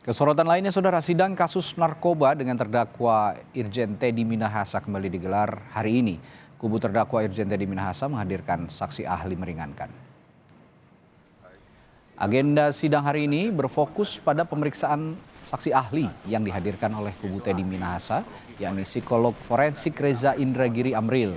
Kesorotan lainnya, saudara, sidang kasus narkoba dengan terdakwa Irjen Teddy Minahasa kembali digelar hari ini. Kubu terdakwa Irjen Teddy Minahasa menghadirkan saksi ahli meringankan. Agenda sidang hari ini berfokus pada pemeriksaan saksi ahli yang dihadirkan oleh kubu Teddy Minahasa, yakni psikolog forensik Reza Indragiri Amril.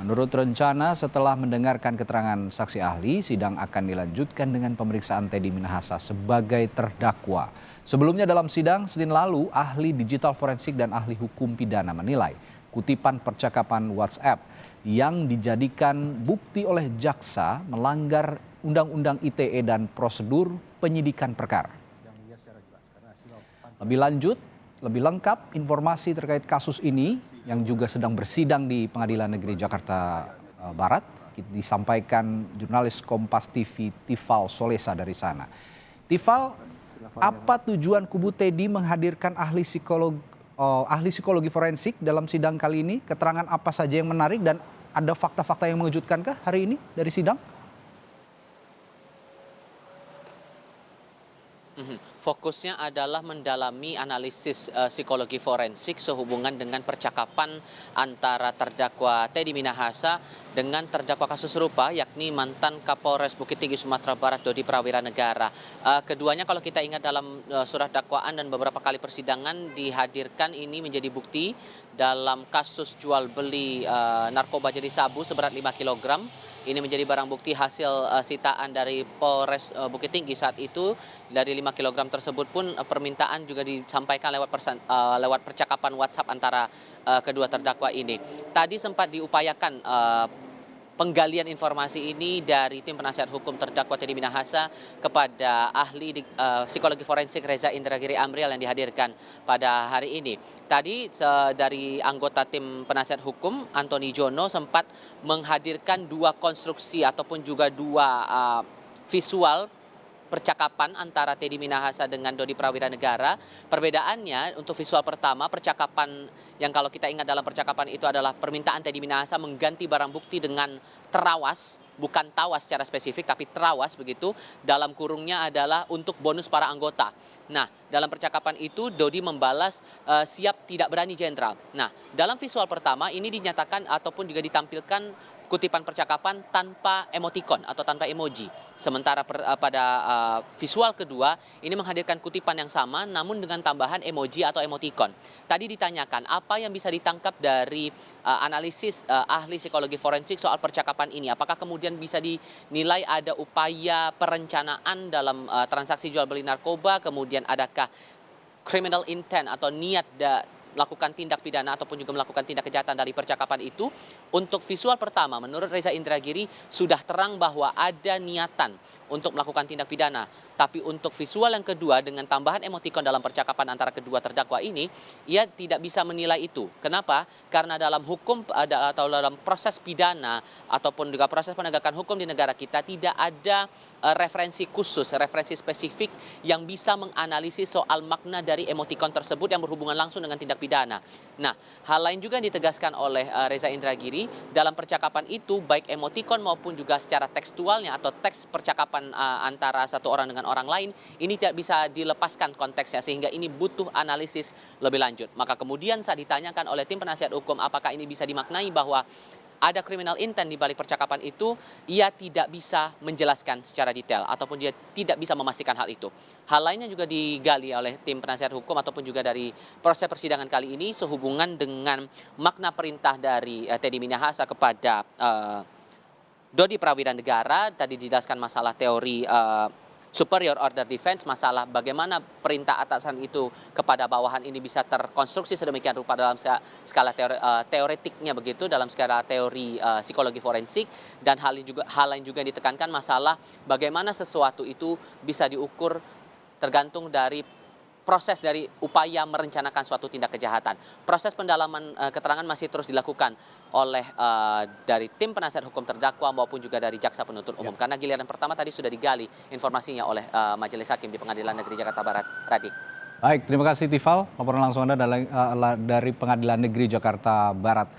Menurut rencana, setelah mendengarkan keterangan saksi ahli, sidang akan dilanjutkan dengan pemeriksaan Teddy Minahasa sebagai terdakwa. Sebelumnya dalam sidang Senin lalu, ahli digital forensik dan ahli hukum pidana menilai kutipan percakapan WhatsApp yang dijadikan bukti oleh jaksa melanggar Undang-Undang ITE dan prosedur penyidikan perkara. Lebih lanjut, lebih lengkap informasi terkait kasus ini yang juga sedang bersidang di Pengadilan Negeri Jakarta Barat disampaikan jurnalis Kompas TV Tifal Solesa dari sana. Tifal, apa tujuan kubu Teddy menghadirkan ahli psikologi forensik dalam sidang kali ini? Keterangan apa saja yang menarik dan ada fakta-fakta yang mengejutkankah hari ini dari sidang? Fokusnya adalah mendalami analisis psikologi forensik sehubungan dengan percakapan antara terdakwa Teddy Minahasa dengan terdakwa kasus serupa, yakni mantan Kapolres Bukit Tinggi Sumatera Barat Dodi Prawira Negara. Keduanya kalau kita ingat dalam surat dakwaan dan beberapa kali persidangan dihadirkan ini menjadi bukti dalam kasus jual beli narkoba jenis sabu seberat 5 kg. Ini menjadi barang bukti hasil sitaan dari Polres Bukit Tinggi saat itu. Dari 5 kg tersebut pun permintaan juga disampaikan lewat percakapan WhatsApp antara kedua terdakwa ini. Tadi sempat diupayakan penggalian informasi ini dari tim penasihat hukum terdakwa Teddy Minahasa kepada ahli psikologi forensik Reza Indragiri Amril yang dihadirkan pada hari ini. Tadi dari anggota tim penasihat hukum Antoni Jono sempat menghadirkan dua konstruksi ataupun juga dua visual percakapan antara Teddy Minahasa dengan Dodi Prawira Negara. Perbedaannya untuk visual pertama, percakapan yang kalau kita ingat dalam percakapan itu adalah permintaan Teddy Minahasa mengganti barang bukti dengan terawas, bukan tawas secara spesifik tapi terawas begitu. Dalam kurungnya adalah untuk bonus para anggota. Nah, dalam percakapan itu Dodi membalas siap tidak berani jenderal. Nah, dalam visual pertama ini dinyatakan ataupun juga ditampilkan kutipan percakapan tanpa emoticon atau tanpa emoji. Sementara pada visual kedua ini menghadirkan kutipan yang sama namun dengan tambahan emoji atau emoticon. Tadi ditanyakan apa yang bisa ditangkap dari analisis ahli psikologi forensik soal percakapan ini. Apakah kemudian bisa dinilai ada upaya perencanaan dalam transaksi jual beli narkoba, kemudian adakah criminal intent atau niat melakukan tindak pidana ataupun juga melakukan tindak kejahatan dari percakapan itu. Untuk visual pertama, menurut Reza Indragiri sudah terang bahwa ada niatan untuk melakukan tindak pidana. Tapi untuk visual yang kedua dengan tambahan emoticon dalam percakapan antara kedua terdakwa ini, ia tidak bisa menilai itu. Kenapa? Karena dalam hukum atau dalam proses pidana ataupun juga proses penegakan hukum di negara kita tidak ada referensi khusus, referensi spesifik yang bisa menganalisis soal makna dari emoticon tersebut yang berhubungan langsung dengan tindak pidana. Nah, hal lain juga yang ditegaskan oleh Reza Indragiri dalam percakapan itu, baik emoticon maupun juga secara tekstualnya atau teks percakapan antara satu orang dengan orang lain, ini tidak bisa dilepaskan konteksnya sehingga ini butuh analisis lebih lanjut. Maka kemudian saat ditanyakan oleh tim penasihat hukum apakah ini bisa dimaknai bahwa ada criminal intent di balik percakapan itu, ia tidak bisa menjelaskan secara detail ataupun dia tidak bisa memastikan hal itu. Hal lainnya juga digali oleh tim penasihat hukum ataupun juga dari proses persidangan kali ini sehubungan dengan makna perintah dari Teddy Minahasa kepada Dodi Prawira Negara. Tadi dijelaskan masalah teori superior order defense, masalah bagaimana perintah atasan itu kepada bawahan ini bisa terkonstruksi sedemikian rupa dalam skala teoretiknya begitu, dalam skala teori psikologi forensik. Dan hal lain juga yang ditekankan masalah bagaimana sesuatu itu bisa diukur tergantung dari proses dari upaya merencanakan suatu tindak kejahatan. Proses pendalaman keterangan masih terus dilakukan oleh dari tim penasihat hukum terdakwa maupun juga dari jaksa penuntut umum. Karena giliran pertama tadi sudah digali informasinya oleh Majelis Hakim di Pengadilan Negeri Jakarta Barat. Radi. Baik, terima kasih Tifal. Laporan langsung Anda dari Pengadilan Negeri Jakarta Barat.